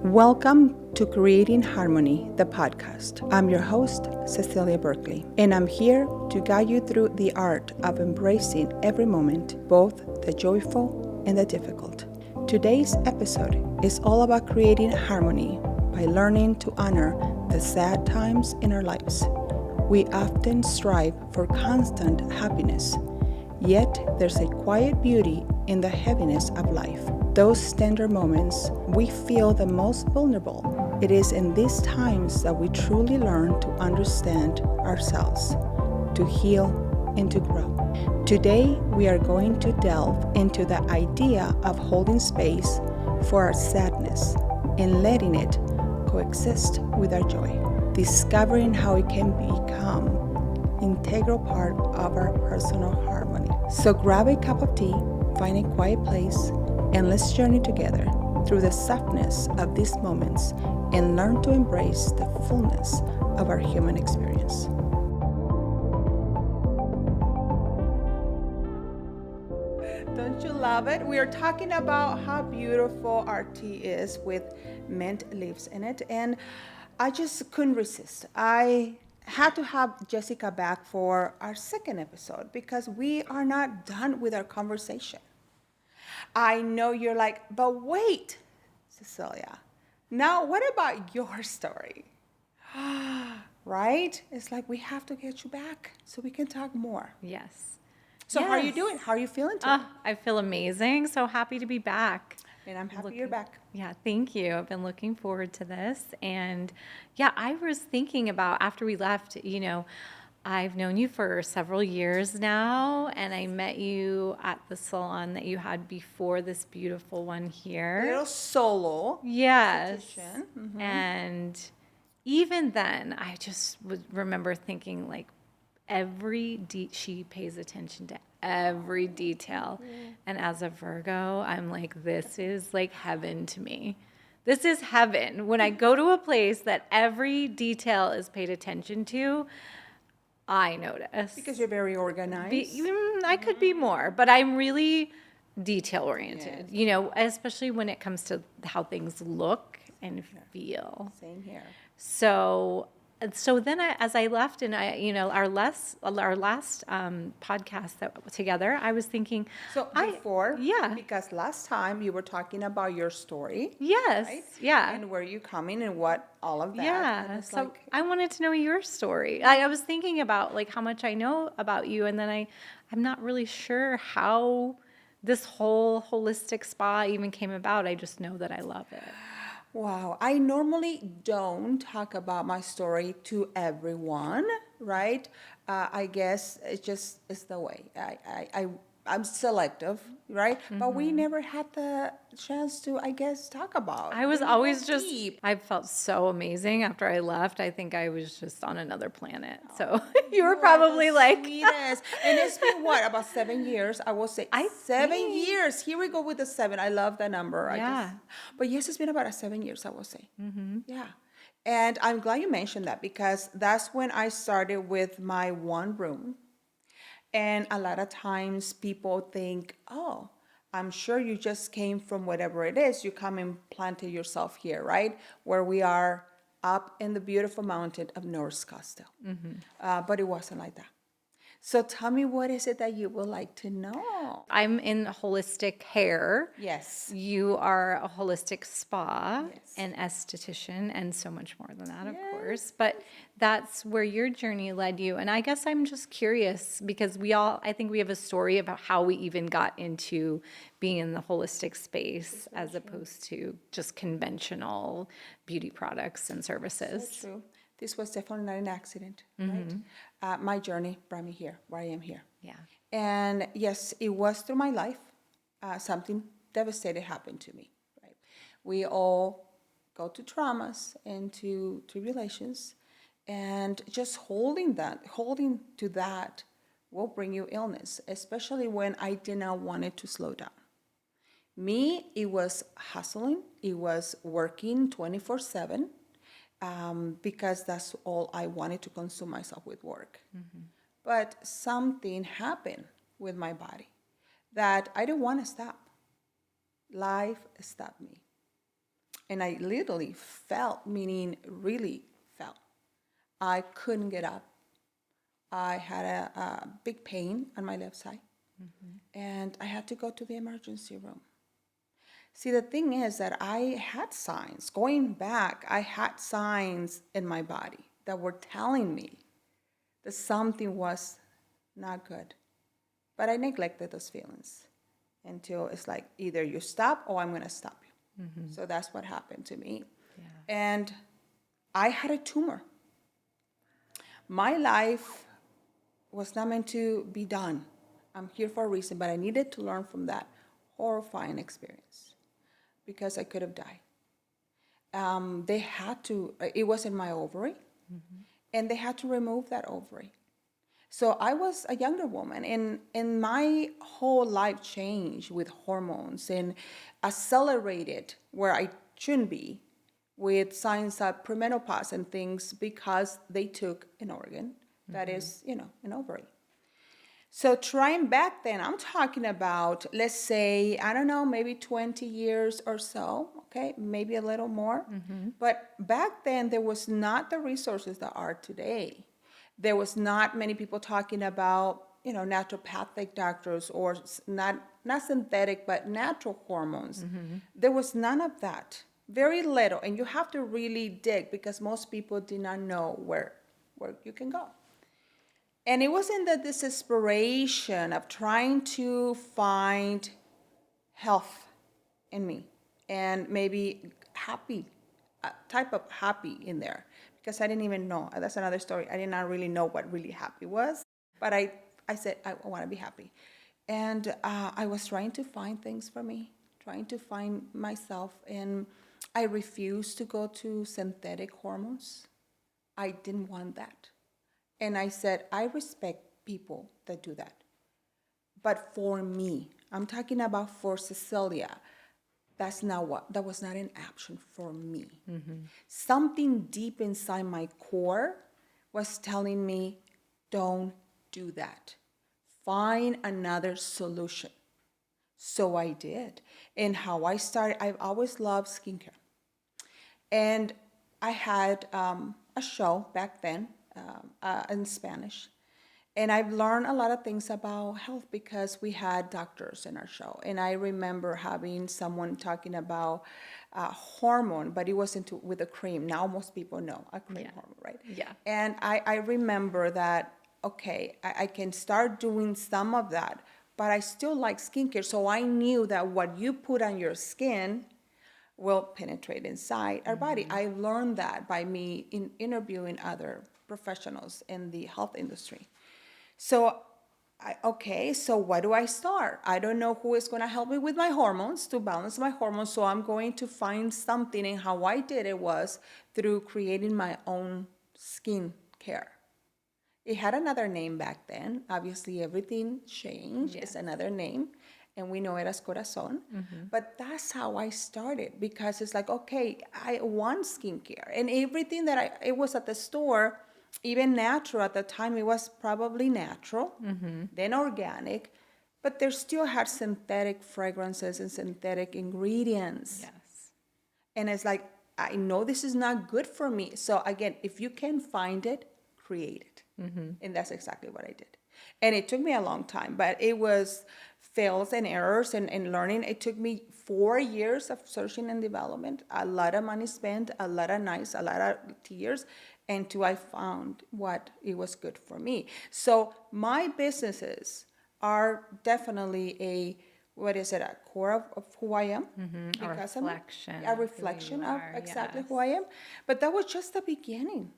Welcome to Creating Harmony, the podcast. I'm your host, Cecilia Berkley, and I'm here to guide you through the art of embracing every moment, both the joyful and the difficult. Today's episode is all about creating harmony by learning to honor the sad times in our lives. We often strive for constant happiness, yet there's a quiet beauty in the heaviness of life. Those tender moments we feel the most vulnerable. It is in these times that we truly learn to understand ourselves, to heal, and to grow. Today, we are going to delve into the idea of holding space for our sadness and letting it coexist with our joy, discovering how it can become an integral part of our personal harmony. So grab a cup of tea, find a quiet place, and let's journey together through the softness of these moments and learn to embrace the fullness of our human experience. Don't you love it? We are talking about how beautiful our tea is with mint leaves in it, and I just couldn't resist. I had to have Jessica back for our second episode because we are not done with our conversation. I know you're like, but wait, Cecilia, now what about your story? Right? It's like we have to get you back so we can talk more. Yes. So how are you doing? How are you feeling today? I feel amazing. So happy to be back. And I'm happy you're back. Yeah, thank you. I've been looking forward to this. And yeah, I was thinking about after we left, I've known you for several years now, and I met you at the salon that you had before this beautiful one here. A little solo. Yes. Mm-hmm. And even then, I just would remember thinking like she pays attention to every detail. Mm-hmm. And as a Virgo, I'm like, this is like heaven to me. This is heaven. When I go to a place that every detail is paid attention to, I notice. Because you're very organized. I could be more, but I'm really detail oriented, Yes. Especially when it comes to how things look and feel. Same here. So then as I left and our last podcast that together, I was thinking. Because last time you were talking about your story. Yes. Right? Yeah. And where you coming and what, all of that. Yeah. So I wanted to know your story. I was thinking about like how much I know about you, and then I'm not really sure how this whole holistic spa even came about. I just know that I love it. Wow. I normally don't talk about my story to everyone, right? I guess it's the way. I'm selective, right? Mm-hmm. But we never had the chance to, I guess, talk about. I was always deep. I felt so amazing after I left. I think I was just on another planet. So you were probably like, sweetest. And it's been what, about 7 years? I will say 7 years. Here we go with the 7. I love that number. Yeah. But yes, it's been about 7 years, I will say. Mm-hmm. Yeah. And I'm glad you mentioned that because that's when I started with my one room. And a lot of times people think, oh, I'm sure you just came from whatever it is. You come and planted yourself here, right? Where we are up in the beautiful mountain of North Scottsdale. Mm-hmm. But it wasn't like that. So tell me, what is it that you would like to know? I'm in holistic hair. Yes. You are a holistic spa, an esthetician, and so much more than that, of course. But that's where your journey led you. And I guess I'm just curious because I think we have a story about how we even got into being in the holistic space as opposed to just conventional beauty products and services. So true. This was definitely not an accident, right? My journey brought me here, where I am here. Yeah. And yes, it was through my life. Something devastating happened to me, right? We all go to traumas and to tribulations, and just holding to that will bring you illness, especially when I did not want it to slow down. Me, it was hustling. It was working 24/7. Because that's all I wanted to consume myself with work. Mm-hmm. But something happened with my body that I didn't want to stop. Life stopped me. And I literally felt, meaning really felt. I couldn't get up. I had a big pain on my left side. And I had to go to the emergency room. See, the thing is that I had signs. Going back, I had signs in my body that were telling me that something was not good. But I neglected those feelings until it's like either you stop or I'm going to stop you. So that's what happened to me. Yeah. And I had a tumor. My life was not meant to be done. I'm here for a reason, but I needed to learn from that horrifying experience because I could have died. They had to, it was in my ovary, and they had to remove that ovary. So I was a younger woman, and my whole life changed with hormones and accelerated where I shouldn't be with signs of premenopause and things because they took an organ that is, an ovary. So trying back then, I'm talking about, let's say, I don't know, maybe 20 years or so, okay, maybe a little more. But back then, there was not the resources that are today. There was not many people talking about, naturopathic doctors or not synthetic, but natural hormones. There was none of that. Very little. And you have to really dig because most people did not know where you can go. And it was in the desperation of trying to find health in me and maybe happy, a type of happy in there because I didn't even know. That's another story. I did not really know what really happy was, but I said, I want to be happy. And I was trying to find things for me, trying to find myself. And I refused to go to synthetic hormones. I didn't want that. And I said, I respect people that do that. But for me, I'm talking about for Cecilia, that was not an option for me. Something deep inside my core was telling me, don't do that. Find another solution. So I did. And how I started, I've always loved skincare. And I had a show back then in Spanish. And I've learned a lot of things about health because we had doctors in our show. And I remember having someone talking about hormone, but it wasn't with a cream. Now most people know a cream hormone, right? Yeah. And I remember that, okay, I can start doing some of that, but I still like skincare. So I knew that what you put on your skin will penetrate inside our body. I learned that by me interviewing other professionals in the health industry. So, so what do I start? I don't know who is going to help me with my hormones to balance my hormones. So I'm going to find something, and how I did it was through creating my own skin care. It had another name back then. Obviously, everything changed. Yes. It's another name, and we know it as Corazon. But that's how I started because it's like, okay, I want skincare. And everything that it was at the store, even natural at the time, it was probably natural, then organic, but there still had synthetic fragrances and synthetic ingredients. Yes. And it's like, I know this is not good for me. So again, if you can find it, create it. And that's exactly what I did. And it took me a long time, but it was fails and errors and learning. It took me 4 years of searching and development, a lot of money spent, a lot of nights, a lot of tears, until I found what it was good for me. So my businesses are definitely a core of who I am. A reflection. A reflection of exactly yes. who I am. But that was just the beginning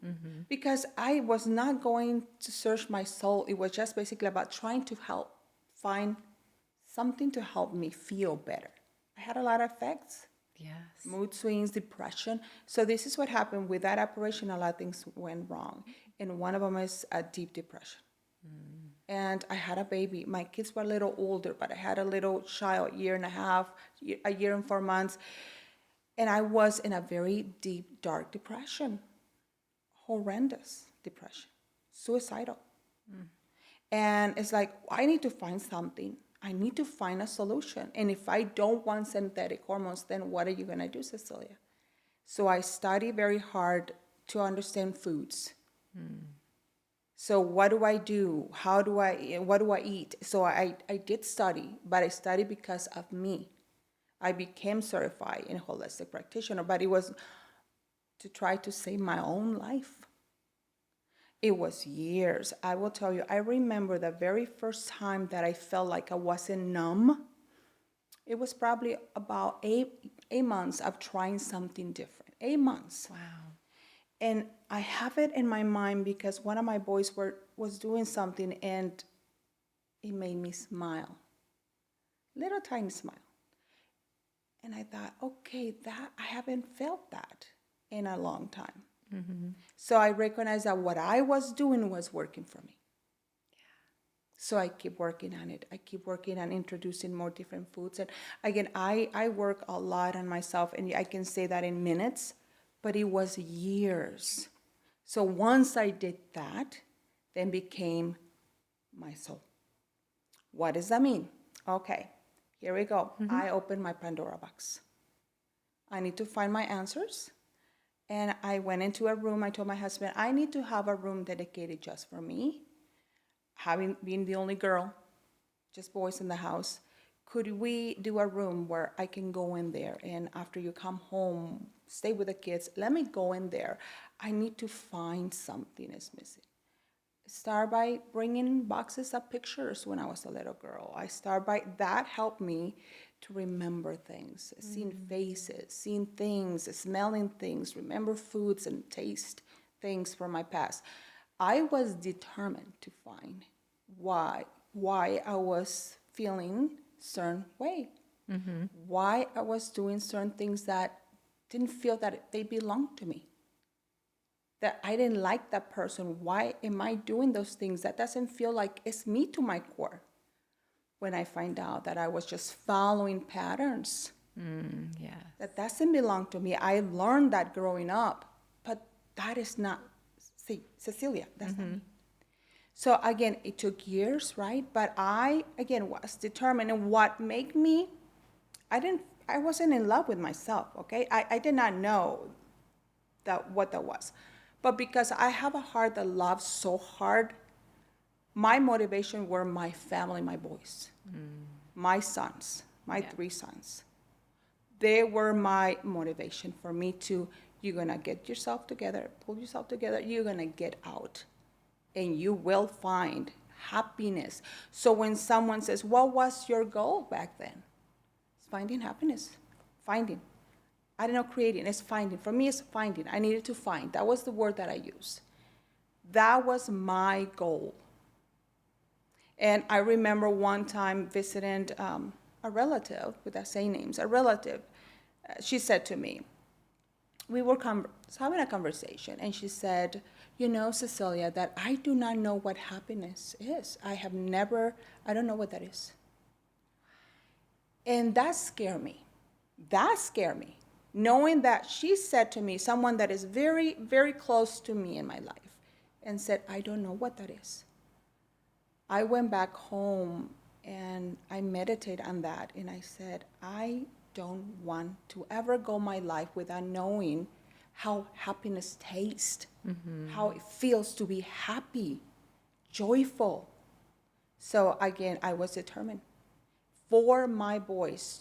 because I was not going to search my soul. It was just basically about trying to find something to help me feel better. I had a lot of effects. Yes. Mood swings, depression. So this is what happened with that operation. A lot of things went wrong. And one of them is a deep depression. And I had a baby. My kids were a little older, but I had a little child, a year and 4 months. And I was in a very deep, dark depression. Horrendous depression. Suicidal. And it's like, I need to find something. I need to find a solution. And if I don't want synthetic hormones, then what are you going to do, Cecilia? So I study very hard to understand foods. So what do I do? What do I eat? So I did study, but I studied because of me. I became certified in holistic practitioner, but it was to try to save my own life. It was years. I will tell you, I remember the very first time that I felt like I wasn't numb. It was probably about eight months of trying something different. 8 months. Wow. And I have it in my mind because one of my boys was doing something and it made me smile. Little tiny smile. And I thought, okay, that I haven't felt that in a long time. So I recognized that what I was doing was working for me. So I keep working on it. I keep working on introducing more different foods. And again, I work a lot on myself, and I can say that in minutes, but it was years. So once I did that, then became my soul. What does that mean? Okay, here we go. I opened my Pandora box. I need to find my answers. And I went into a room. I told my husband, I need to have a room dedicated just for me. Having been the only girl, just boys in the house, could we do a room where I can go in there and after you come home, stay with the kids, let me go in there. I need to find something is missing. Start by bringing boxes of pictures when I was a little girl. That helped me to remember things, seeing faces, seeing things, smelling things, remember foods and taste things from my past. I was determined to find why I was feeling certain way, why I was doing certain things that didn't feel that they belonged to me, that I didn't like that person. Why am I doing those things? That doesn't feel like it's me to my core. When I find out that I was just following patterns, that doesn't belong to me. I learned that growing up, but that is not, see, Cecilia, that's not me. So again, it took years, right? But I, again, was determined. And what made me, I wasn't in love with myself, okay? I did not know what that was. But because I have a heart that loves so hard, my motivation were my family, my boys, my sons, my 3 sons. They were my motivation for me to, you're going to get yourself together, pull yourself together, you're going to get out, and you will find happiness. So when someone says, what was your goal back then? It's finding happiness. Finding. I don't know, creating. It's finding. For me, it's finding. I needed to find. That was the word that I used. That was my goal. And I remember one time visiting a relative, without saying names, a relative. She said to me, we were having a conversation, and she said, you know, Cecilia, that I do not know what happiness is. I don't know what that is. And that scared me. Knowing that she said to me, someone that is very, very close to me in my life, and said, I don't know what that is. I went back home and I meditated on that, and I said, I don't want to ever go my life without knowing how happiness tastes, how it feels to be happy, joyful. So again, I was determined for my boys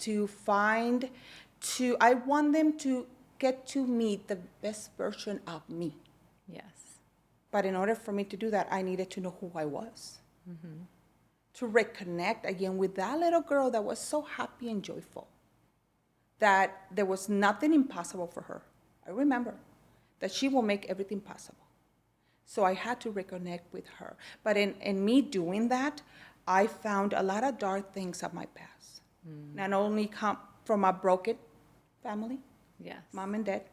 I want them to get to meet the best version of me. Yes. But in order for me to do that, I needed to know who I was. To reconnect again with that little girl that was so happy and joyful, that there was nothing impossible for her. I remember that she will make everything possible. So I had to reconnect with her. But in me doing that, I found a lot of dark things of my past. Not only come from a broken family, Yes. mom and dad,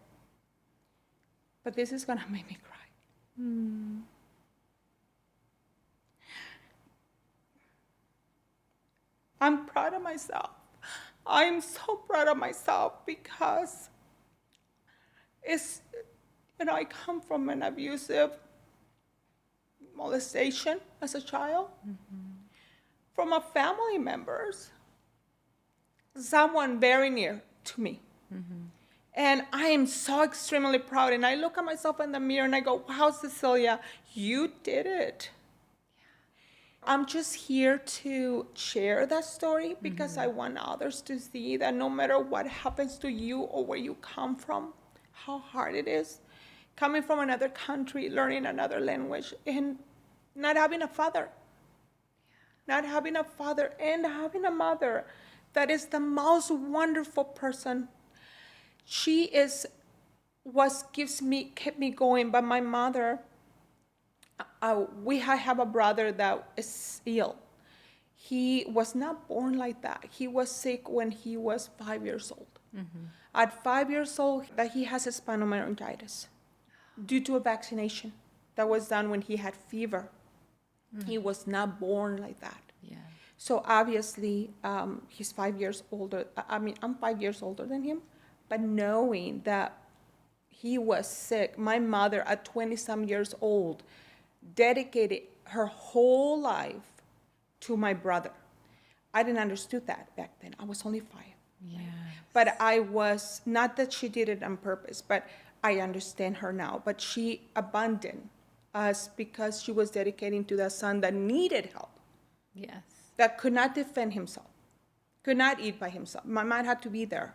but this is going to make me cry. I'm proud of myself. I'm so proud of myself because I come from an abusive molestation as a child, from a family members, someone very near to me. And I am so extremely proud. And I look at myself in the mirror and I go, wow, Cecilia, you did it. I'm just here to share that story because I want others to see that no matter what happens to you or where you come from, how hard it is, coming from another country, learning another language, and not having a father. Not having a father and having a mother that is the most wonderful person. She is what kept me going. But my mother, we have a brother that is ill. He was not born like that. He was sick when he was 5 years old. At 5 years old, that he has a spinal meningitis due to a vaccination that was done when he had fever. He was not born like that. Yeah. So obviously, he's 5 years older. I mean, I'm 5 years older than him, but knowing that he was sick, my mother at 20-some years old dedicated her whole life to my brother. I didn't understand that back then. I was only 5. Yeah. But I was, not that she did it on purpose, but I understand her now. But she abandoned us because she was dedicating to the son that needed help, Yes. that could not defend himself, could not eat by himself. My mom had to be there.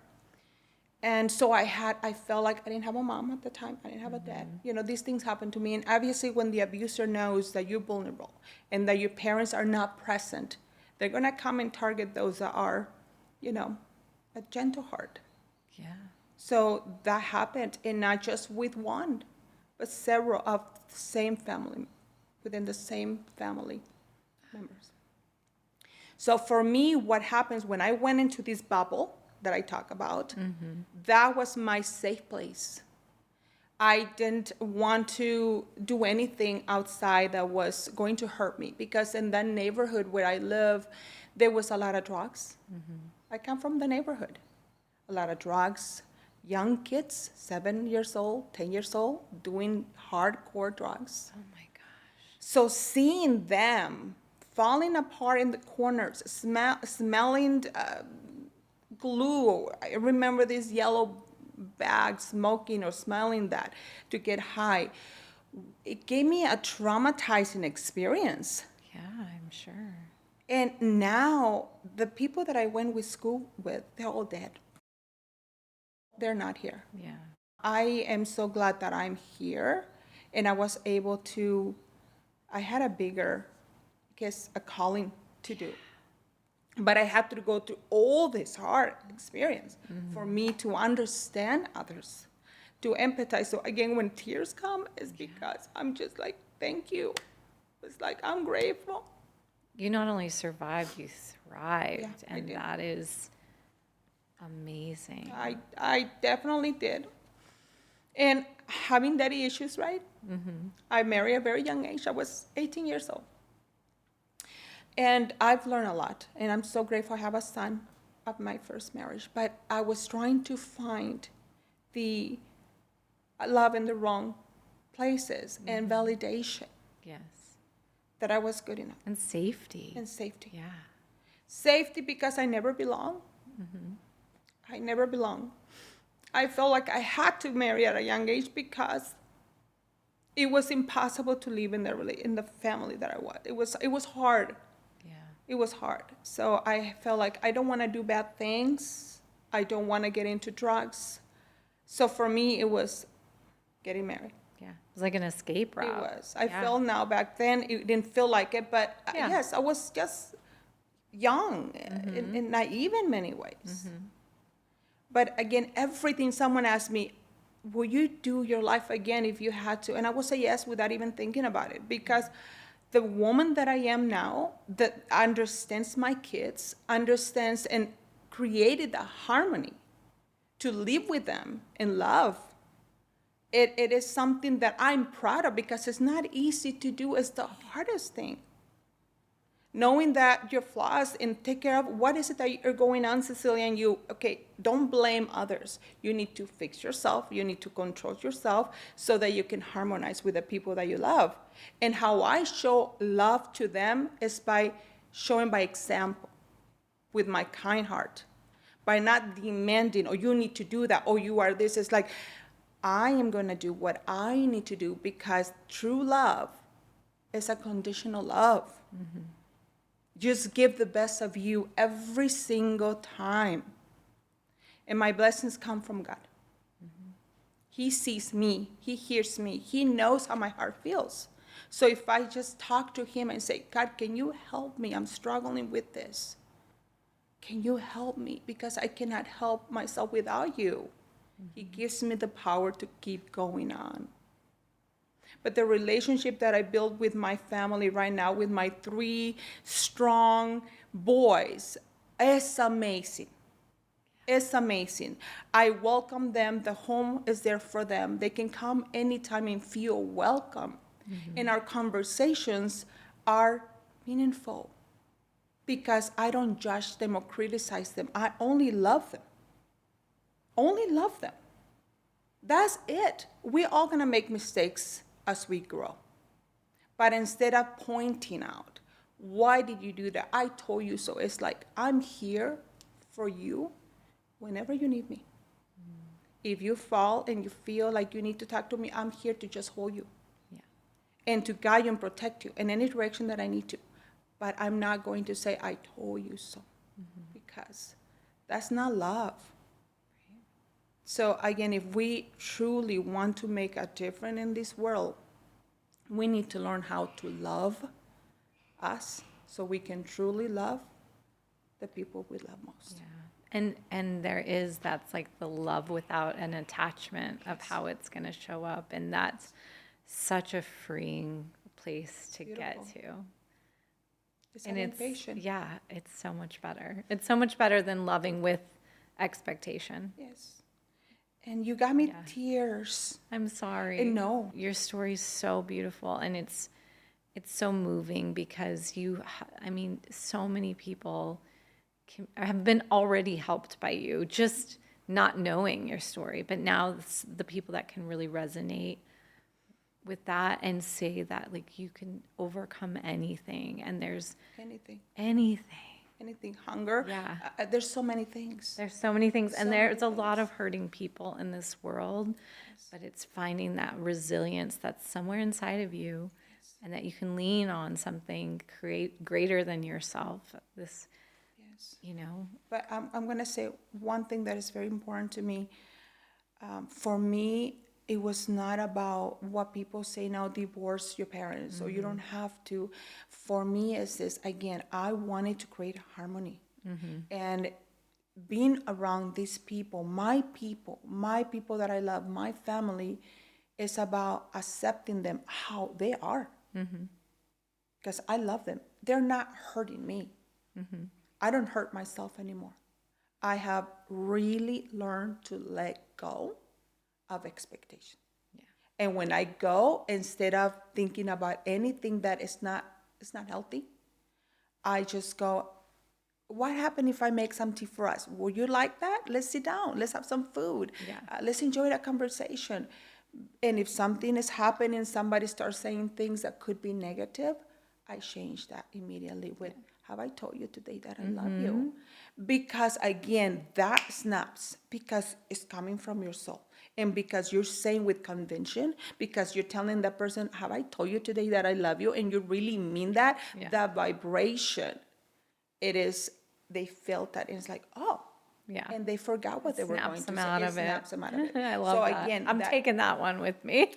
And so I felt like I didn't have a mom at the time. I didn't have a dad. You know, these things happen to me. And obviously when the abuser knows that you're vulnerable and that your parents are not present, they're going to come and target those that are, you know, a gentle heart. Yeah. So that happened, and not just with one, but several of the same family, within the same family members. So for me, what happens when I went into this bubble that I talk about, that was my safe place. I didn't want to do anything outside that was going to hurt me, because in that neighborhood where I live, there was a lot of drugs. I come from the neighborhood. A lot of drugs, young kids, 7 years old, 10 years old, doing hardcore drugs. Oh my gosh. So seeing them falling apart in the corners, smelling glue. I remember these yellow bags, smoking or smelling that to get high. It gave me a traumatizing experience. Yeah, I'm sure. And now the people that I went to school with, they're all dead. They're not here. Yeah. I am so glad that I'm here, and I was able to, I had a bigger, I guess, a calling to do. But I had to go through all this hard experience for me to understand others, to empathize. So again, when tears come, it's because I'm just like, thank you. It's like, I'm grateful. You not only survived, you thrived. Yeah, I and did. that is amazing. I definitely did. And having daddy issues, right? I married at a very young age. I was 18 years old. And I've learned a lot. And I'm so grateful I have a son of my first marriage. But I was trying to find the love in the wrong places and validation Yes. that I was good enough. And safety. And safety. Yeah. Safety because I never belonged. I never belonged. I felt like I had to marry at a young age because it was impossible to live in the family that I was. It was hard. Yeah. It was hard. So I felt like I don't want to do bad things. I don't want to get into drugs. So for me, it was getting married. Yeah. It was like an escape route. It was. I Yeah. felt now back then, it didn't feel like it, but Yeah. yes, I was just young and naive in many ways. But again, everything, someone asked me, will you do your life again if you had to? And I would say yes without even thinking about it, because the woman that I am now, that understands my kids, understands and created the harmony to live with them in love, it is something that I'm proud of, because it's not easy to do. It's the hardest thing. Knowing that your flaws and take care of what is it that are going on, Cecilia, and don't blame others. You need to fix yourself. You need to control yourself so that you can harmonize with the people that you love. And how I show love to them is by showing by example, with my kind heart, by not demanding, or you need to do that, or you are this. It's like, I am going to do what I need to do, because true love is a conditional love. Just give the best of you every single time. And my blessings come from God. He sees me. He hears me. He knows how my heart feels. So if I just talk to him and say, God, can you help me? I'm struggling with this. Can you help me? Because I cannot help myself without you. He gives me the power to keep going on. But the relationship that I build with my family right now, with my 3 strong boys, is amazing. It's amazing. I welcome them. The home is there for them. They can come anytime and feel welcome. And our conversations are meaningful, because I don't judge them or criticize them. I only love them. Only love them. That's it. We're all going to make mistakes as we grow. But instead of pointing out, why did you do that? I told you so. It's like, I'm here for you whenever you need me. If you fall and you feel like you need to talk to me, I'm here to just hold you. Yeah. And to guide you and protect you in any direction that I need to. But I'm not going to say, I told you so. Because that's not love. So again, if we truly want to make a difference in this world, we need to learn how to love us, so we can truly love the people we love most. Yeah. And that's like the love without an attachment of how it's going to show up. And that's such a freeing place to get to. It's patient. Yeah, it's so much better. It's so much better than loving with expectation. Yes. And you got me tears. I'm sorry. No. Your story's so beautiful, and it's so moving, because so many people have been already helped by you, just not knowing your story. But now the people that can really resonate with that and say that, like, you can overcome anything, and there's anything, hunger. Yeah. There's so many things. And there's a lot of hurting people in this world, but it's finding that resilience that's somewhere inside of you, and that you can lean on something greater than yourself. But I'm going to say one thing that is very important to me. For me, it was not about what people say now, divorce your parents, or you don't have to. For me, it's this, again, I wanted to create harmony. And being around these people, my people that I love, my family, is about accepting them how they are. Because I love them. They're not hurting me. I don't hurt myself anymore. I have really learned to let go of expectation. Yeah. And when I go, instead of thinking about anything that is not healthy, I just go, what happened if I make some tea for us? Would you like that? Let's sit down. Let's have some food. Yeah. Let's enjoy that conversation. And if something is happening, somebody starts saying things that could be negative, I change that immediately with, have I told you today that I love you? Because again, that snaps, because it's coming from your soul. And because you're saying with conviction, because you're telling that person, have I told you today that I love you? And you really mean that, that vibration, they felt that, and it's like, oh. Yeah. And they forgot what they were going to say. Snaps them out of it. I love that. Again, I'm taking that one with me.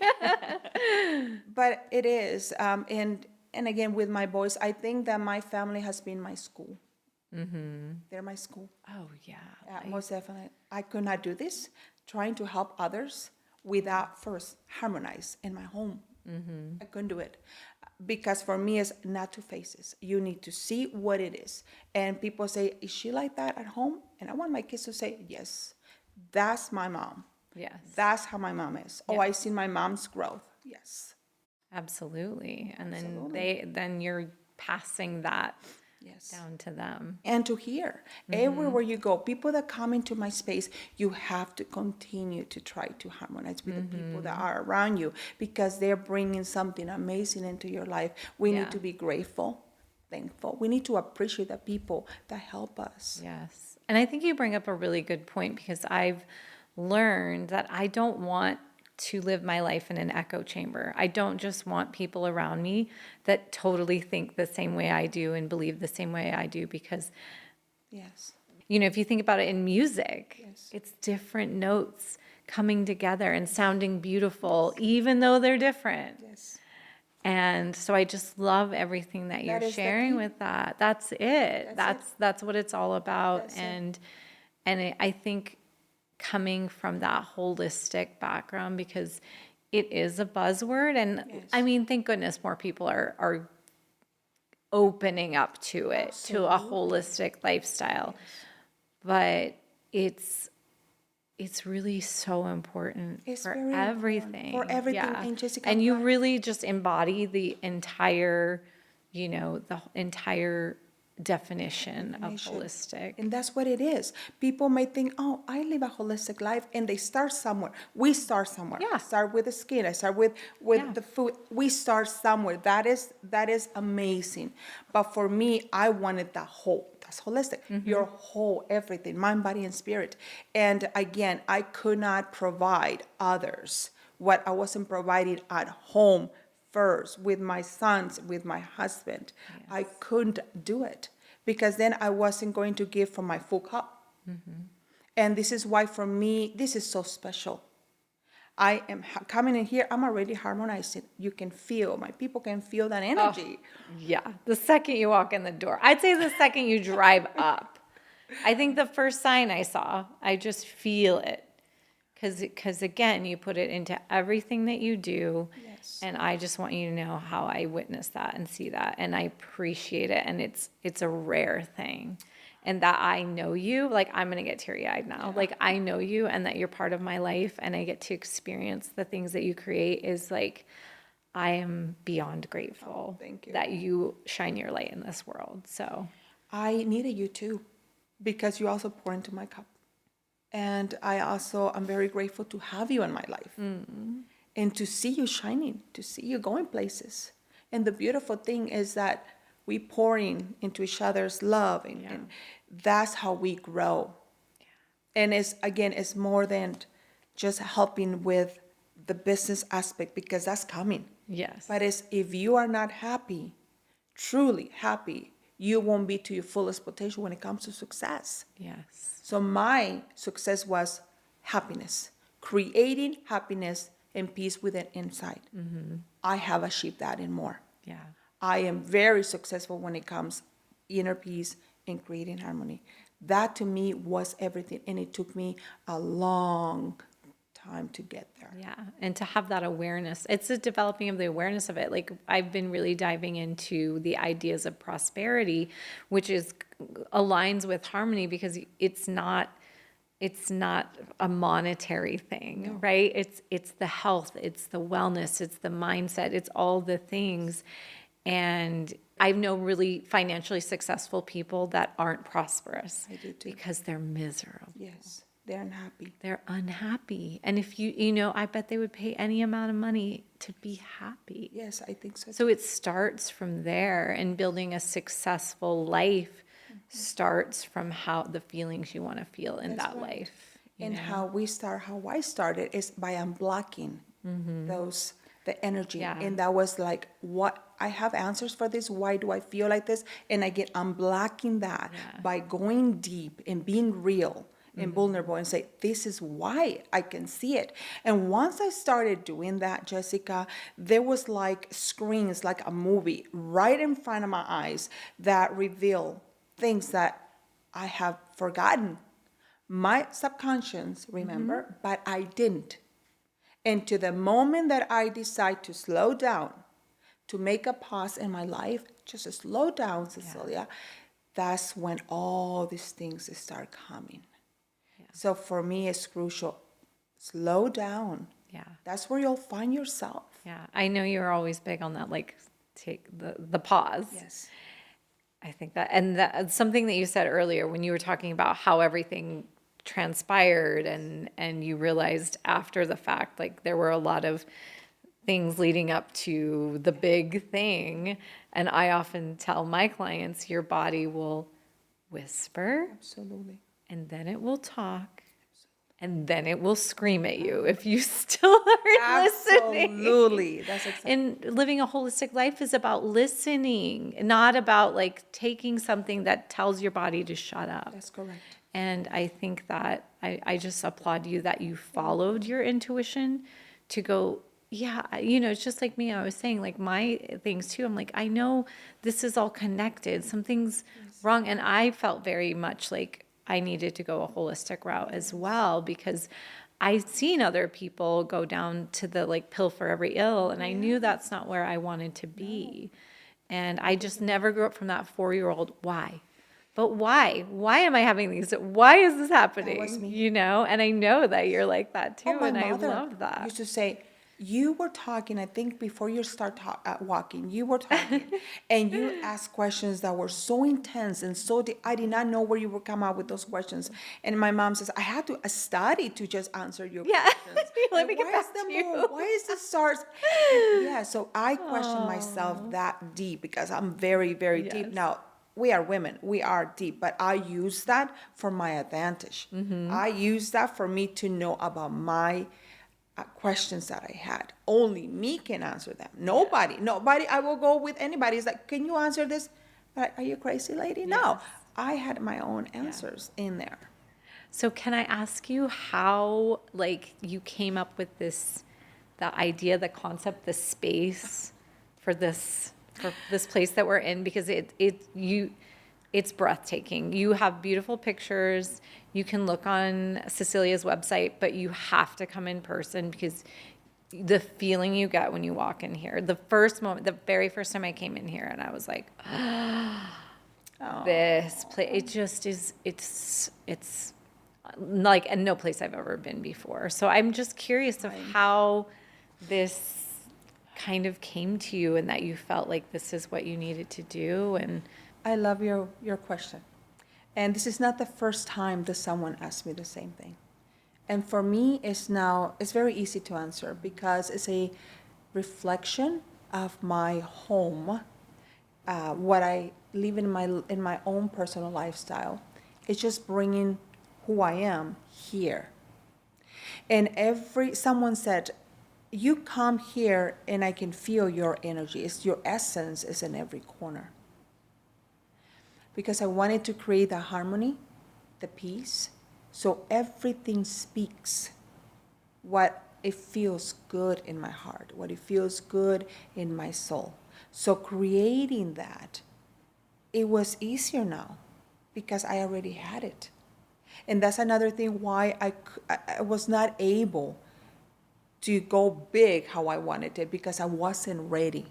But it is, and again, with my boys, I think that my family has been my school. They're my school. Oh, yeah. Most definitely. I could not do this, trying to help others, without first harmonize in my home. I couldn't do it. Because for me, it's not two faces. You need to see what it is. And people say, is she like that at home? And I want my kids to say, yes, that's my mom. Yes. That's how my mom is. Yeah. Oh, I see my mom's growth. Yes. Absolutely. And then you're passing that down to them. And to hear. Everywhere you go, people that come into my space, you have to continue to try to harmonize with the people that are around you, because they're bringing something amazing into your life. We need to be grateful, thankful. We need to appreciate the people that help us. Yes. And I think you bring up a really good point, because I've learned that I don't want to live my life in an echo chamber. I don't just want people around me that totally think the same way I do and believe the same way I do, because Yes. if you think about it in music, Yes. it's different notes coming together and sounding beautiful, even though they're different. Yes. And so I just love everything that you're That is the sharing key. with that. That's it. That's what it's all about. That's and I think coming from that holistic background, because it is a buzzword, and Yes. I mean, thank goodness more people are opening up to it, to a holistic lifestyle. But it's really so important It's for very everything. important for everything. Yeah. And Jessica, And you really just embody the entire, the entire definition of holistic. And that's what it is. People may think, oh, I live a holistic life, and they start somewhere. We start somewhere. Yeah. I start with the skin. I start with the food. We start somewhere. That is amazing. But for me, I wanted the whole. That's holistic. Your whole everything, mind, body, and spirit. And again, I could not provide others what I wasn't providing at home first with my sons, with my husband. Yes. I couldn't do it, because then I wasn't going to give from my full cup. And this is why for me, this is so special. I am coming in here, I'm already harmonizing. You can feel, my people can feel that energy. Oh, yeah. The second you walk in the door, I'd say the second you drive up. I think the first sign I saw, I just feel it. Because again, you put it into everything that you do. Yes. And I just want you to know how I witness that and see that. And I appreciate it. And it's a rare thing. And that I know you, like, I'm going to get teary-eyed now. Yeah. Like, I know you, and that you're part of my life, and I get to experience the things that you create, is like, I am beyond grateful. Thank you. That you shine your light in this world. So I needed you too, because you also pour into my cup. And I'm very grateful to have you in my life. And to see you shining, to see you going places. And the beautiful thing is that we pouring into each other's love, and that's how we grow. Yeah. And it's more than just helping with the business aspect, because that's coming. yes. But if you are not happy, truly happy, you won't be to your fullest potential when it comes to success. Yes. So my success was happiness, creating happiness and peace within inside. I have achieved that and more. Yeah. I am very successful when it comes inner peace and creating harmony. That to me was everything, and it took me a long time to get there. Yeah, and to have that awareness. It's the developing of the awareness of it. Like, I've been really diving into the ideas of prosperity, which aligns with harmony, because it's not a monetary thing, no. Right? It's the health, it's the wellness, it's the mindset, it's all the things. And I know really financially successful people that aren't prosperous. I do too. Because they're miserable. Yes, they're unhappy. They're unhappy. And if I bet they would pay any amount of money to be happy. Yes, I think so. So it starts from there, and building a successful life starts from how the feelings you want to feel in that life. And how I started is by unblocking the energy. Yeah. And that was like, what I have answers for this. Why do I feel like this? And I get unblocking that by going deep and being real and vulnerable, and say, this is why. I can see it. And once I started doing that, Jessica, there was like screens, like a movie right in front of my eyes that reveal things that I have forgotten. My subconscious remember, but I didn't. And to the moment that I decide to slow down, to make a pause in my life, just to slow down, Cecilia, that's when all these things start coming. Yeah. So for me, it's crucial. Slow down. Yeah. That's where you'll find yourself. Yeah. I know you're always big on that, like, take the pause. Yes. I think that's something that you said earlier when you were talking about how everything transpired, and you realized after the fact, like, there were a lot of things leading up to the big thing. And I often tell my clients, your body will whisper. Absolutely. and then it will talk, and then it will scream at you if you still aren't listening. Absolutely. That's exactly. And living a holistic life is about listening, not about like taking something that tells your body to shut up. That's correct. And I think that I just applaud you that you followed your intuition to go, yeah, it's just like me. I was saying, like, my things too. I'm like, I know this is all connected. Something's wrong. And I felt very much like I needed to go a holistic route as well, because I've seen other people go down to the like pill for every ill. And I knew that's not where I wanted to be. And I just never grew up from that 4-year-old. Why? But why? Why am I having these? Why is this happening? That was me. And I know that you're like that too. My And I mother love that. used to say, you were talking, I think before you start walking, you were talking, and you asked questions that were so intense and so deep. I did not know where you would come out with those questions. And my mom says, I had to study to just answer your questions. Let me get back to you. Why is the stars? Yeah, so I question myself that deep because I'm very, very deep. Now, we are women, we are deep, but I use that for my advantage. I use that for me to know about my questions that I had. Only me can answer them. Nobody, I will go with anybody. It's like, can you answer this? Like, are you crazy, lady? No, I had my own answers in there. So can I ask you how, like, you came up with the idea, the concept, the space for this place that we're in? Because it's breathtaking. You have beautiful pictures. You can look on Cecilia's website, but you have to come in person because the feeling you get when you walk in here, the very first time I came in here, and I was like, this place, it just is, it's like, and no place I've ever been before. So I'm just curious of how this kind of came to you and that you felt like this is what you needed to do. And I love your question. And this is not the first time that someone asked me the same thing. And for me, it's very easy to answer because it's a reflection of my home, what I live in my own personal lifestyle. It's just bringing who I am here. And someone said, you come here and I can feel your energy. Your essence is in every corner. Because I wanted to create the harmony, the peace, so everything speaks what it feels good in my heart, what it feels good in my soul. So creating that, it was easier now because I already had it. And that's another thing why I was not able to go big how I wanted it because I wasn't ready.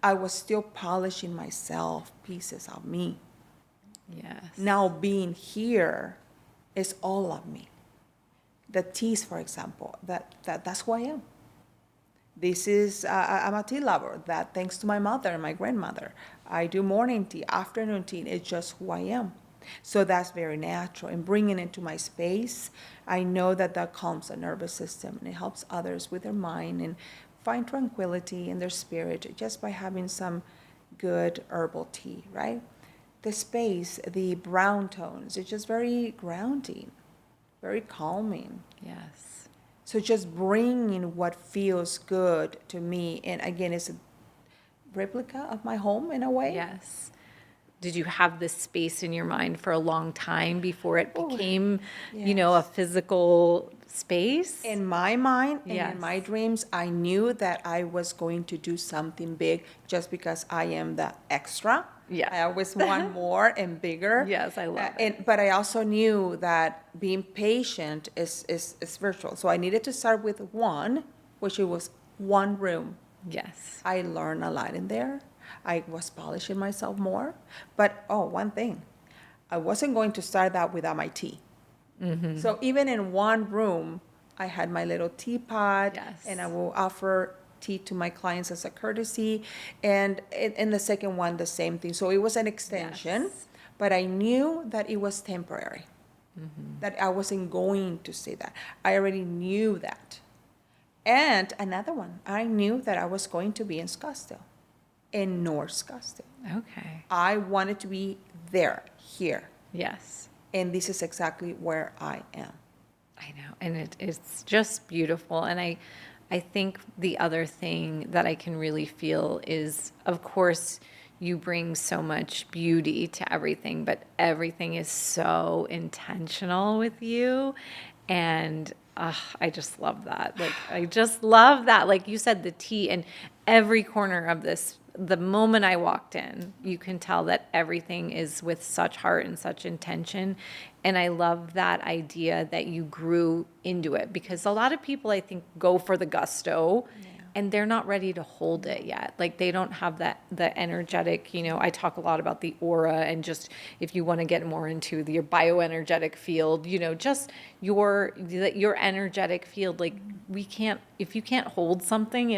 I was still polishing myself, pieces of me. yes. Now being here is all of me. The teas, for example, that's who I am. This is, I'm a tea lover. That thanks to my mother and my grandmother. I do morning tea, afternoon tea. It's just who I am. So that's very natural. And bringing it into my space, I know that calms the nervous system and it helps others with their mind and find tranquility in their spirit just by having some good herbal tea, right? The space, the brown tones, it's just very grounding, very calming. Yes. So just bringing what feels good to me, and again, it's a replica of my home in a way. Yes. Did you have this space in your mind for a long time before it became, a physical space? In my mind and Yes. in my dreams, I knew that I was going to do something big just because I am the extra. Yeah. I always want more and bigger. Yes, I love it. But I also knew that being patient is virtual. So I needed to start with one, which it was one room. Yes. I learned a lot in there. I was polishing myself more. But, one thing. I wasn't going to start that without my tea. Mm-hmm. So even in one room, I had my little teapot. Yes. And I will offer tea to my clients as a courtesy. And in the second one, the same thing. So it was an extension. Yes. But I knew that it was temporary. Mm-hmm. That I wasn't going to say that. I already knew that. And another one, I knew that I was going to be in Scottsdale, in North Scottsdale. Okay. I wanted to be there, here. Yes. and this is exactly where I am. I know, and it's just beautiful. And I think the other thing that I can really feel is, of course, you bring so much beauty to everything, but everything is so intentional with you. And I just love that. Like, I just love that. Like you said, the tea and every corner of this, the moment I walked in, you can tell that everything is with such heart and such intention. And I love that idea that you grew into it, because a lot of people, I think, go for the gusto and they're not ready to hold it yet. Like, they don't have the energetic, I talk a lot about the aura, and just if you want to get more into your bioenergetic field, just your energetic field. Like, if you can't hold something,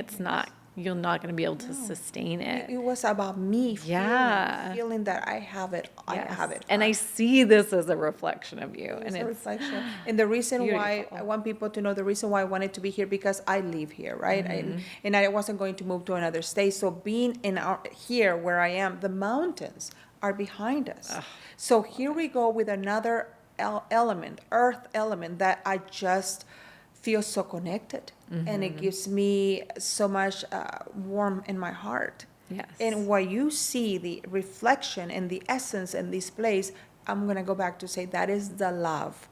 you're not going to be able to sustain it. It was about me feeling that I have it. I have it. And I see this as a reflection of you. It's a reflection. And the reason why I want people to know, the reason why I wanted to be here, because I live here, right? And I wasn't going to move to another state. So being here where I am, the mountains are behind us. So here we go with another element, earth element, that I just feel so connected, and it gives me so much warmth in my heart. Yes. And while you see the reflection and the essence in this place, I'm going to go back to say that is the love,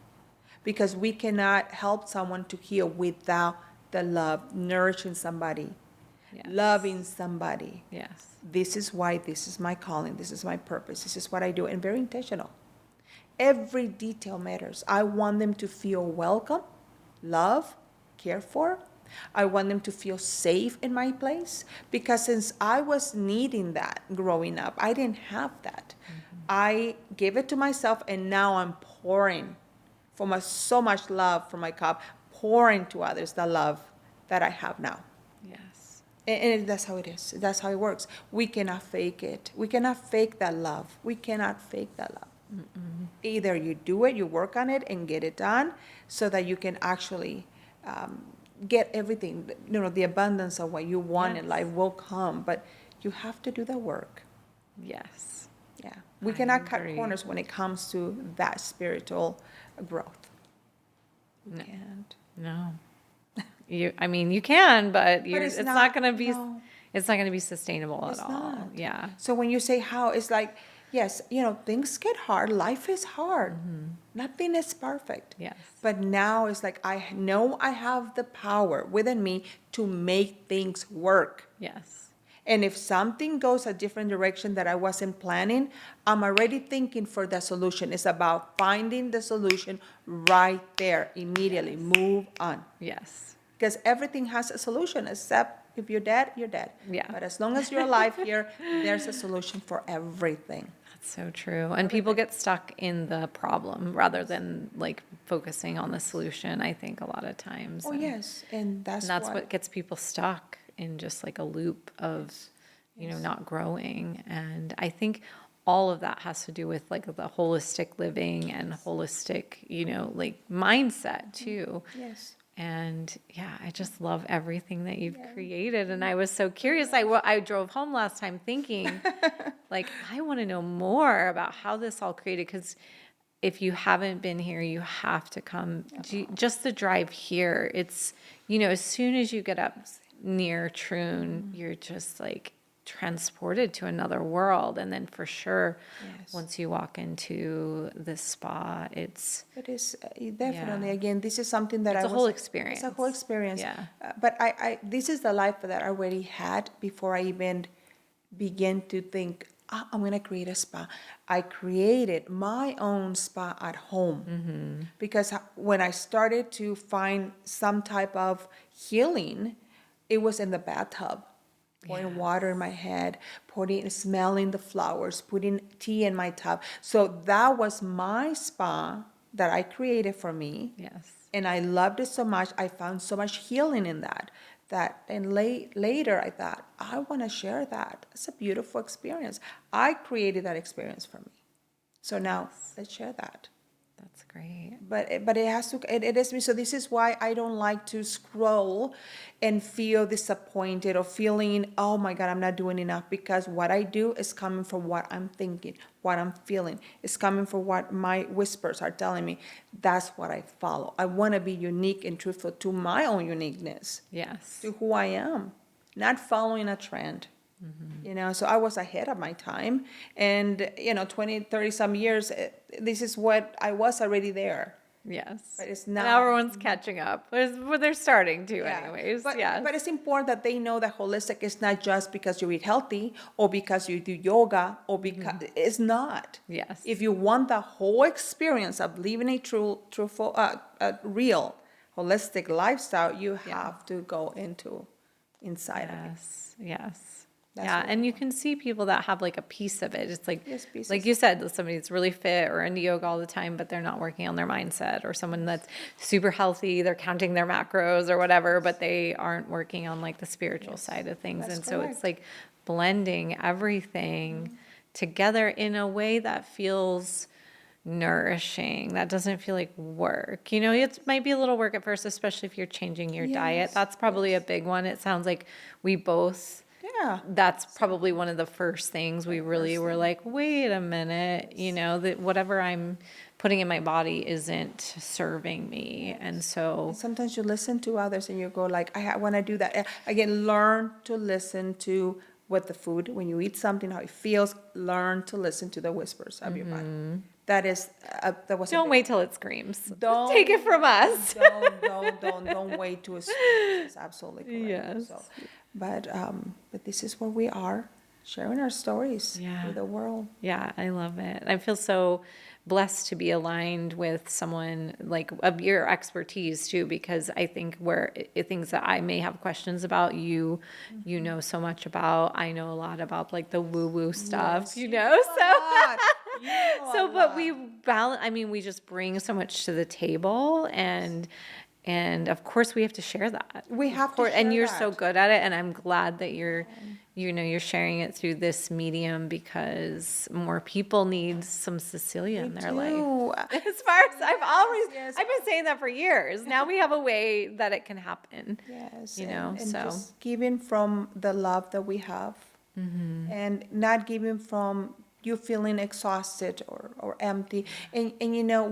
because we cannot help someone to heal without the love, nourishing somebody, loving somebody. Yes. This is why this is my calling, this is my purpose, this is what I do, and very intentional. Every detail matters. I want them to feel welcome, love, cared for. I want them to feel safe in my place, because since I was needing that growing up, I didn't have that. I gave it to myself, and now I'm pouring from so much love from my cup, pouring to others the love that I have now. Yes. And that's how it is. That's how it works. We cannot fake it. We cannot fake that love. We cannot fake that love. Either you do it, you work on it and get it done, so that you can actually get everything, the abundance of what you want in life will come, but you have to do the work. Yes. Yeah. We cannot cut corners when it comes to that spiritual growth. We can't. No. You can, but it's not going to be, no. It's not going to be sustainable It's at all. not. Yeah. So when you say how, it's like, yes, things get hard. Life is hard. Nothing is perfect. Yes. But now it's like, I know I have the power within me to make things work. Yes. And if something goes a different direction that I wasn't planning, I'm already thinking for the solution. It's about finding the solution right there, immediately. Move on. Yes. Because everything has a solution, except if you're dead, you're dead. Yeah. But as long as you're alive here, there's a solution for everything. That's so true. And people get stuck in the problem rather than focusing on the solution, I think, a lot of times. Oh, yes. And that's what gets people stuck in just a loop of, not growing. And I think all of that has to do with the holistic living and holistic, mindset too. Yes. And yeah, I just love everything that you've created. And I was so curious. I drove home last time thinking, I want to know more about how this all created. Because if you haven't been here, you have to come. Just the drive here, it's, as soon as you get up near Troon, you're just transported to another world. And then for sure, once you walk into the spa, it is definitely, again, this is something that it's a whole experience. It's a whole experience. Yeah. But this is the life that I already had before I even began to think, I'm going to create a spa. I created my own spa at home, because when I started to find some type of healing, it was in the bathtub. Pouring water in my head, smelling the flowers, putting tea in my tub. So that was my spa that I created for me. Yes. And I loved it so much. I found so much healing in that. And later I thought, I want to share that. It's a beautiful experience. I created that experience for me. So now let's share that. That's great. But it has to, it is me. So this is why I don't like to scroll and feel disappointed or feeling, oh my God, I'm not doing enough, because what I do is coming from what I'm thinking, what I'm feeling. It's coming from what my whispers are telling me. That's what I follow. I want to be unique and truthful to my own uniqueness, Yes. to who I am, not following a trend. So I was ahead of my time, and 20, 30 some years, this is what I was already there. Yes. But it's And not. now everyone's catching up. Well, they're starting to anyways. But, Yes. but it's important that they know that holistic is not just because you eat healthy or because you do yoga or because it's not. Yes. If you want the whole experience of living a truthful, real holistic lifestyle, you have to go inside of it. Yes. Yes. That's yeah, what and you can see people that have like a piece of it. It's like, Yes, pieces. like you said, somebody that's really fit or into yoga all the time, but they're not working on their mindset, or someone that's super healthy, they're counting their macros or whatever, but they aren't working on like the spiritual side of things. That's And so correct. it's like blending everything together in a way that feels nourishing, that doesn't feel like work. It might be a little work at first, especially if you're changing your diet. Yes, That's probably a big one. It sounds like we both, that's probably one of the first things we really were like, wait a minute, that whatever I'm putting in my body isn't serving me. And so Sometimes you listen to others and you go like, I want to do that. Again, learn to listen to what the food, when you eat something, how it feels. Learn to listen to the whispers of your body. That is, that was. don't wait till it screams. Don't Take it from us. Don't wait to. It's absolutely correct. Yes. So, but this is where we are, sharing our stories with the world. Yeah, I love it. I feel so blessed to be aligned with someone like of your expertise too, because I think things that I may have questions about, you know so much about. I know a lot about like the woo-woo stuff, but we balance. I mean, we just bring so much to the table, and of course we have to share that. We have to share and you're that. so good at it, and I'm glad that you're sharing it through this medium, because more people need some Cecilia in their life. As far as I've been saying that for years. Now we have a way that it can happen. Yes. And so just giving from the love that we have, and not giving from you feeling exhausted or empty. And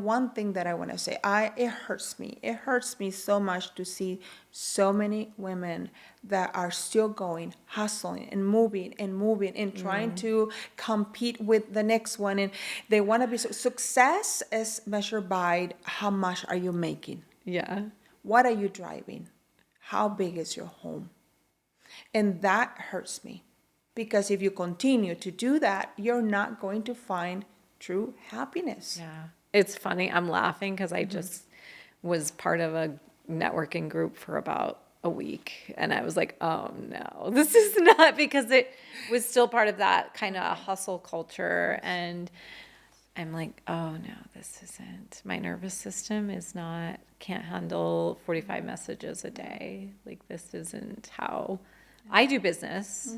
one thing that I want to say, it hurts me. It hurts me so much to see so many women that are still going, hustling and moving and trying to compete with the next one. And they want to be, success is measured by how much are you making? yeah. What are you driving? How big is your home? And that hurts me. Because if you continue to do that, you're not going to find true happiness. Yeah. It's funny. I'm laughing because I just was part of a networking group for about a week. And I was like, oh no, this is not, because it was still part of that kind of hustle culture. And I'm like, oh no, this isn't. My nervous system can't handle 45 messages a day. Like, this isn't how I do business.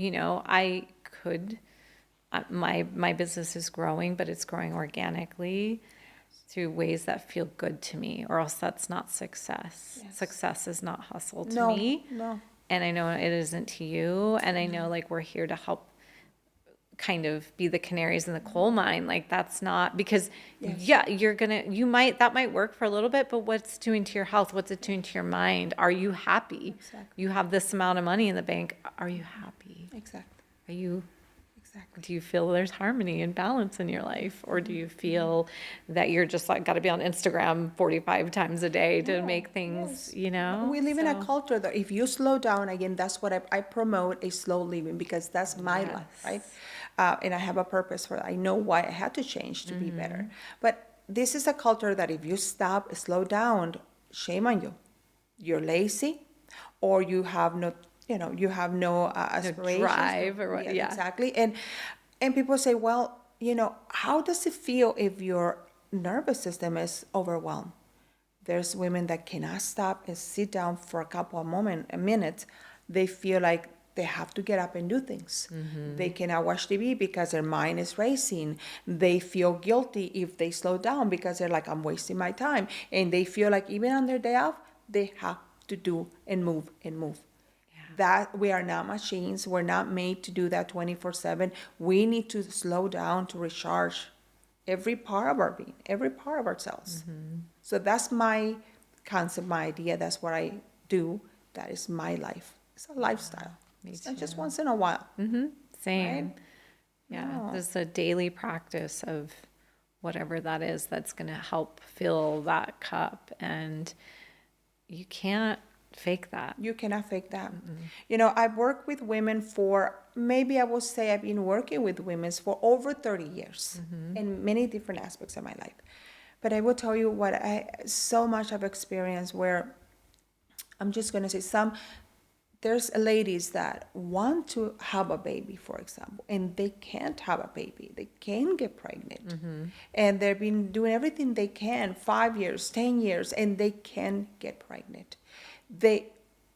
I could, my business is growing, but it's growing organically through ways that feel good to me, or else that's not success. Yes. Success is not hustle to me. No. And I know it isn't to you. And I know like we're here to help kind of be the canaries in the coal mine. Like, that's not, because that might work for a little bit, but what's it doing to your health? What's it doing to your mind? Are you happy? Exactly. You have this amount of money in the bank. Are you happy? Exactly. Do you feel there's harmony and balance in your life? Or do you feel that you're just like got to be on Instagram 45 times a day to make things, We live in a culture that if you slow down, again, that's what I promote, a slow living, because that's my life, right? And I have a purpose for that. I know why I had to change to be better. But this is a culture that if you slow down, shame on you. You're lazy, or you have no aspirations, drive or what? Yeah, exactly. And people say, well, how does it feel if your nervous system is overwhelmed? There's women that cannot stop and sit down for a couple of minutes. They feel like they have to get up and do things. They cannot watch TV because their mind is racing. They feel guilty if they slow down because they're like, I'm wasting my time. And they feel like even on their day off, they have to do and move and move. That we are not machines. We're not made to do that 24/7. We need to slow down to recharge every part of our being, every part of ourselves. So that's my concept, my idea. That's what I do. That is my life. It's a lifestyle. It's not just once in a while. Same. Right? Yeah. No. There's a daily practice of whatever that is that's going to help fill that cup. And you can't fake that. You cannot fake that. You know, I've worked with women for, maybe I will say I've been working with women for over 30 years in many different aspects of my life. But I will tell you so much I've experienced where I'm just going to say there's ladies that want to have a baby, for example, and they can't have a baby. They can't get pregnant. And they've been doing everything they can, 5 years, 10 years, and they can get pregnant. They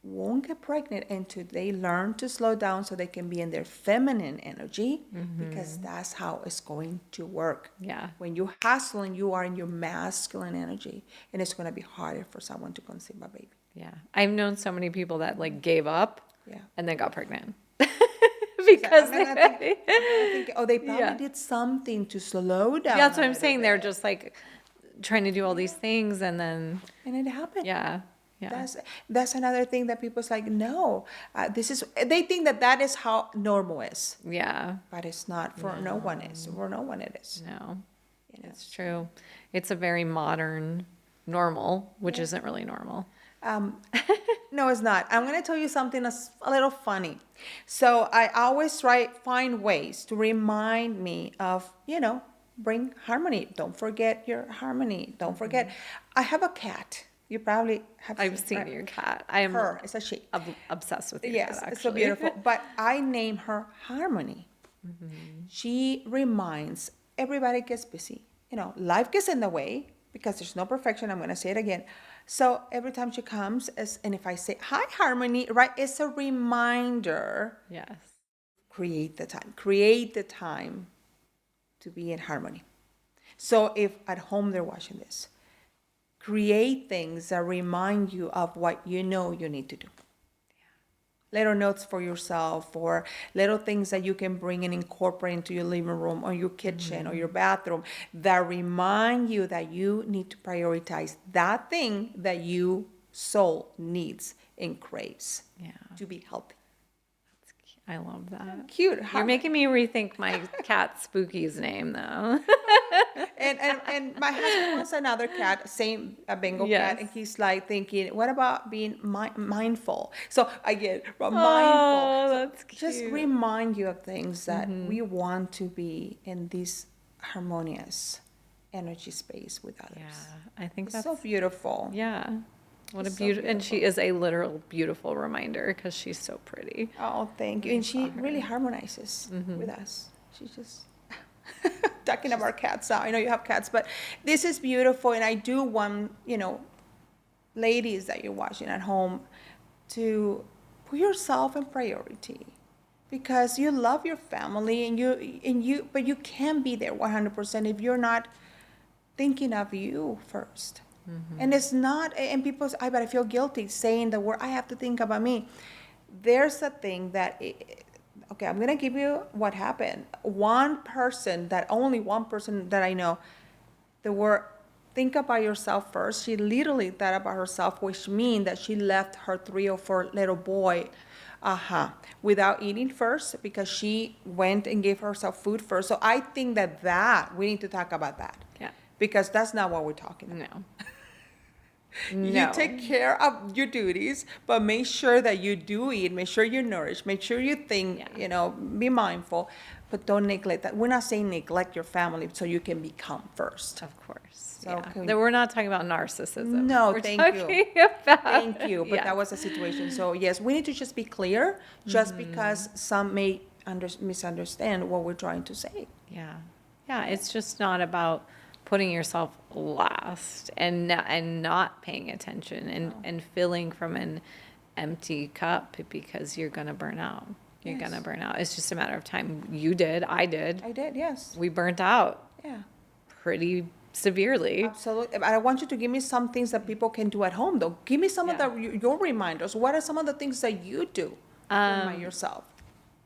won't get pregnant until they learn to slow down so they can be in their feminine energy, because that's how it's going to work. Yeah. When you hustling, you are in your masculine energy, and it's going to be harder for someone to conceive a baby. Yeah. I've known so many people that like gave up and then got pregnant. Because they probably did something to slow down. Yeah, that's what I'm saying. They're just like trying to do all these things and then. And it happened. Yeah. Yeah. That's another thing that people's like, no, they think that is how normal is. Yeah. But it's not for no one is. For no one it is. No, it's true. It's a very modern normal, which isn't really normal. No, it's not. I'm going to tell you something that's a little funny. So I always find ways to remind me of, bring harmony. Don't forget your harmony. Don't forget. I have a cat. You probably have I've seen your cat. I am her. It's a she. Obsessed with your cat, actually. It's so beautiful. But I name her Harmony. She reminds everybody gets busy. Life gets in the way because there's no perfection. I'm going to say it again. So every time she comes, and if I say, hi, Harmony, right, it's a reminder. Yes. Create the time. Create the time to be in harmony. So if at home they're watching this, create things that remind you of what you need to do. Little notes for yourself, or little things that you can bring and incorporate into your living room or your kitchen or your bathroom that remind you that you need to prioritize that thing that you soul needs and craves to be healthy. I love that. Cute. You're making me rethink my cat Spooky's name, though. and my husband wants another cat, a Bengal cat, and he's like thinking, what about being mindful? So again, mindful. Oh, that's cute. Just remind you of things that we want to be in this harmonious energy space with others. Yeah, I think it's that's so beautiful. Yeah. What a beautiful, and she is a literal beautiful reminder because she's so pretty. Oh, thank you. And she really harmonizes with us. She's just talking about cats now. I know you have cats, but this is beautiful. And I do want, ladies that you're watching at home to put yourself in priority, because you love your family but you can't be there 100% if you're not thinking of you first. And it's not, and people say, but I feel guilty saying the word, I have to think about me. There's a thing that, I'm going to give you what happened. Only one person that I know, the word, think about yourself first. She literally thought about herself, which means that she left her 3 or 4 little boy, without eating first, because she went and gave herself food first. So I think that we need to talk about that. Yeah. Because that's not what we're talking about. No. You take care of your duties, but make sure that you do eat. Make sure you're nourished. Make sure you think, be mindful. But don't neglect that. We're not saying neglect your family so you can become first. Of course. So we're not talking about narcissism. No, thank you. Thank you. But that was the situation. So, yes, we need to just be clear, just because some may misunderstand what we're trying to say. Yeah. Yeah, it's just not about putting yourself last and not paying attention and feeling from an empty cup because you're going to burn out. You're Yes. going to burn out. It's just a matter of time. You did. I did. I did, yes. We burnt out Yeah. pretty severely. Absolutely. I want you to give me some things that people can do at home, though. Give me some of your reminders. What are some of the things that you do to remind yourself?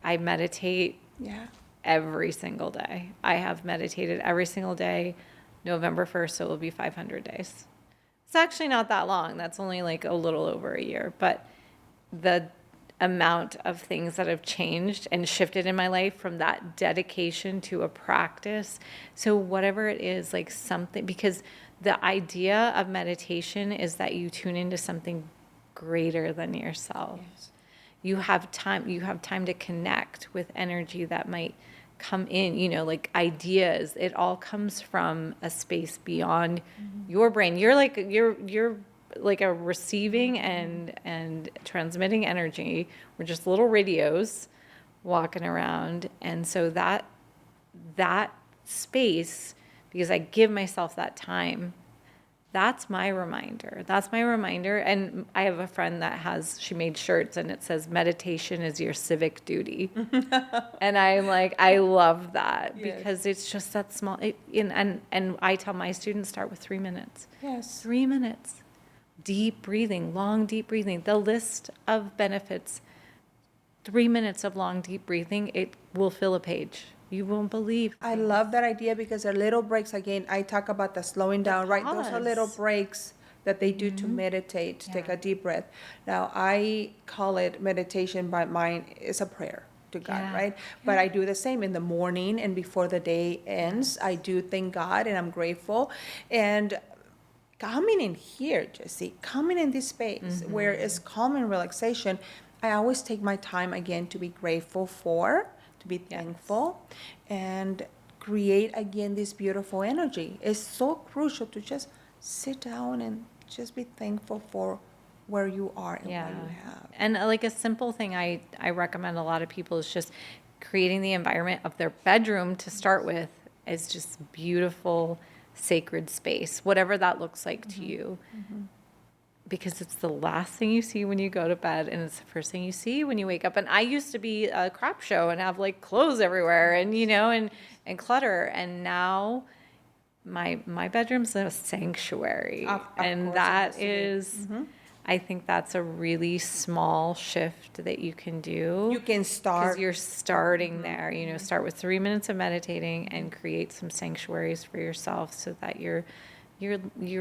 I meditate Yeah. every single day. I have meditated every single day. November 1st, so it will be 500 days. It's actually not that long. That's only like a little over a year. But the amount of things that have changed and shifted in my life from that dedication to a practice. So whatever it is, like something, because the idea of meditation is that you tune into something greater than yourself. Yes. You have time to connect with energy that might come in, like ideas. It all comes from a space beyond your brain. You're like a receiving and transmitting energy. We're just little radios walking around. And so that space, because I give myself that time, that's my reminder. And I have a friend she made shirts and it says, meditation is your civic duty. And I'm like, I love that because it's just that small. And I tell my students, start with 3 minutes. Yes. 3 minutes. Deep breathing, long deep breathing. The list of benefits, 3 minutes of long deep breathing, it will fill a page. You won't believe. I love that idea because they're little breaks. Again, I talk about the slowing down, right? Those are little breaks that they do to meditate, to take a deep breath. Now, I call it meditation, but mine is a prayer to God, right? But I do the same in the morning and before the day ends. I do thank God and I'm grateful. And coming in here, Jessie, coming in this space where it's calm and relaxation, I always take my time again to be grateful for, to be thankful, and create again this beautiful energy. It's so crucial to just sit down and just be thankful for where you are and what you have. And like a simple thing I recommend a lot of people is just creating the environment of their bedroom to start with is just beautiful, sacred space, whatever that looks like to you. Because it's the last thing you see when you go to bed and it's the first thing you see when you wake up. And I used to be a crap show and have like clothes everywhere and and clutter. And now my bedroom's a sanctuary. And that is I think that's a really small shift that you can do. You can start. Because you're starting there, start with 3 minutes of meditating and create some sanctuaries for yourself so that you're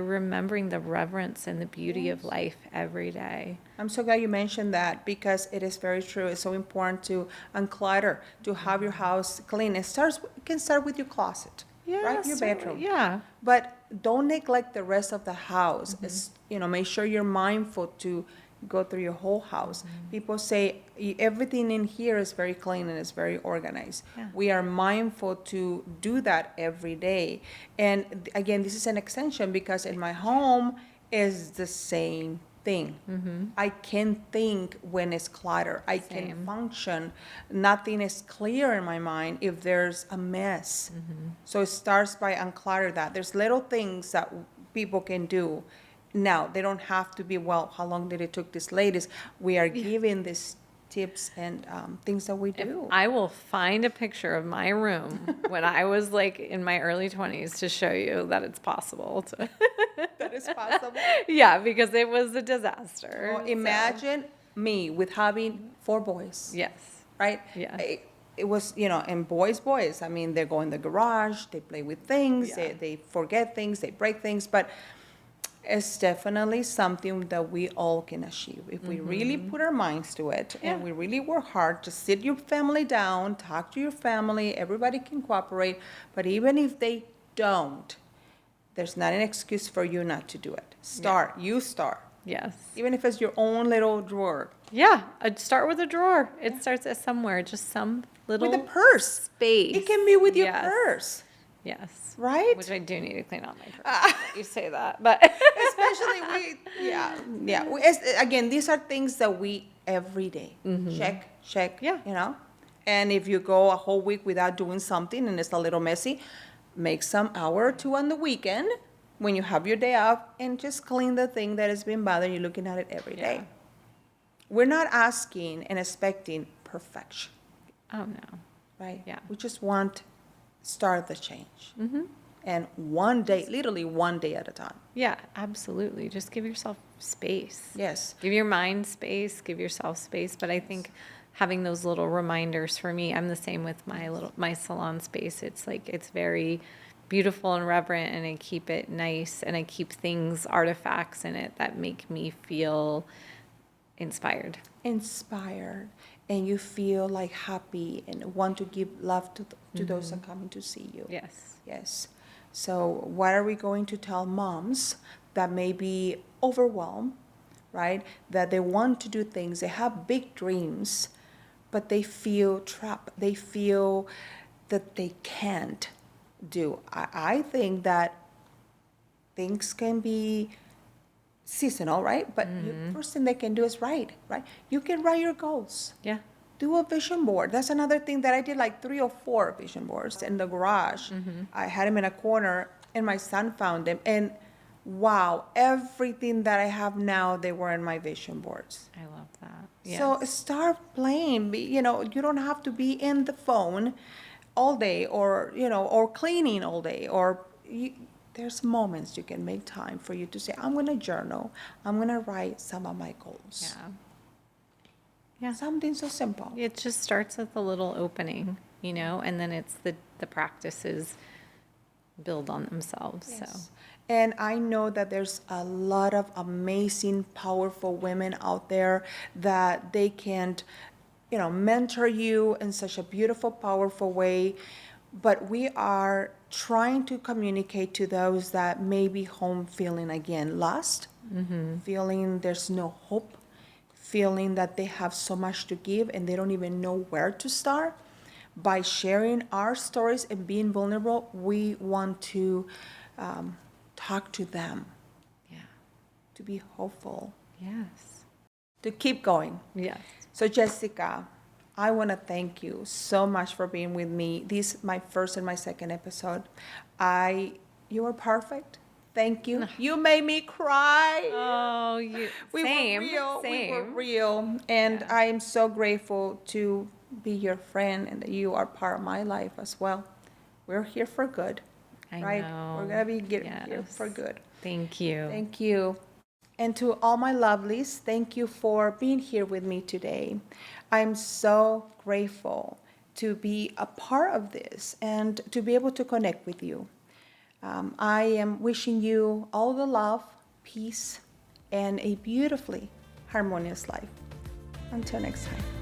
remembering the reverence and the beauty of life every day. I'm so glad you mentioned that because it is very true. It's so important to unclutter, to have your house clean. It can start with your closet, right? Your bedroom. Yeah. But don't neglect the rest of the house. It's, make sure you're mindful to go through your whole house. People say everything in here is very clean and it's very organized. We are mindful to do that every day. And again, this is an extension because in my home is the same thing. I can think when it's clutter. I can function. Nothing is clear in my mind if there's a mess. So it starts by unclutter that. There's little things that people can do. Now, they don't have to be, how long did it took this ladies? We are giving these tips and things that we do. I will find a picture of my room when I was like in my early 20s to show you that it's possible. That is possible. Yeah, because it was a disaster. Well, imagine me with having 4 boys. Yes. Right? Yeah. It was, and boys. I mean, they go in the garage, they play with things, they forget things, they break things, but it's definitely something that we all can achieve. If we really put our minds to it and we really work hard, just sit your family down, talk to your family, everybody can cooperate. But even if they don't, there's not an excuse for you not to do it. You start. Yes. Even if it's your own little drawer. Yeah, I'd start with a drawer. It starts at somewhere, just some little with a purse. Space. It can be with your purse. Yes. Right? Which I do need to clean out my purse. You say that, but especially again, these are things that we every day check. Yeah. And if you go a whole week without doing something and it's a little messy, make some hour or two on the weekend when you have your day off and just clean the thing that has been bothering you, looking at it every day. We're not asking and expecting perfection, Oh, no. right? Yeah. We just want start the change. And one day, literally one day at a time. Yeah, absolutely. Just give yourself space. Yes. Give your mind space, give yourself space. But I think having those little reminders for me, I'm the same with my salon space. It's like, it's very beautiful and reverent, and I keep it nice, and I keep things, artifacts in it that make me feel inspired. Inspired, and you feel like happy and want to give love to those that come in to see you. Yes. Yes. So what are we going to tell moms that may be overwhelmed, right? That they want to do things, they have big dreams, but they feel trapped. They feel that they can't do. I think that things can be seasonal, right? But first thing they can do is write, right? You can write your goals. Yeah. Do a vision board. That's another thing that I did, like 3 or 4 vision boards in the garage. I had them in a corner, and my son found them. And wow, everything that I have now, they were in my vision boards. I love that. Yes. So start playing. You know, you don't have to be in the phone all day, or, you know, or cleaning all day, or there's moments you can make time for you to say, I'm going to journal. I'm going to write some of my goals. Yeah. Yeah. Something so simple. It just starts with a little opening, you know, and then it's the practices build on themselves. Yes. So, and I know that there's a lot of amazing, powerful women out there that they can, you know, mentor you in such a beautiful, powerful way. But we are trying to communicate to those that may be home feeling again lost, feeling there's no hope, feeling that they have so much to give and they don't even know where to start. By sharing our stories and being vulnerable, we want to talk to them, yeah. to be hopeful, Yes. to keep going. Yes. So Jessica, I want to thank you so much for being with me. This is my first and my second episode. You were perfect. Thank you. You made me cry. Oh, We same. were real. Same. We were real. And Yeah. I am so grateful to be your friend and that you are part of my life as well. We're here for good. I right? know. We're going to be here Yes. for good. Thank you. Thank you. And to all my lovelies, thank you for being here with me today. I'm so grateful to be a part of this and to be able to connect with you. I am wishing you all the love, peace, and a beautifully harmonious life. Until next time.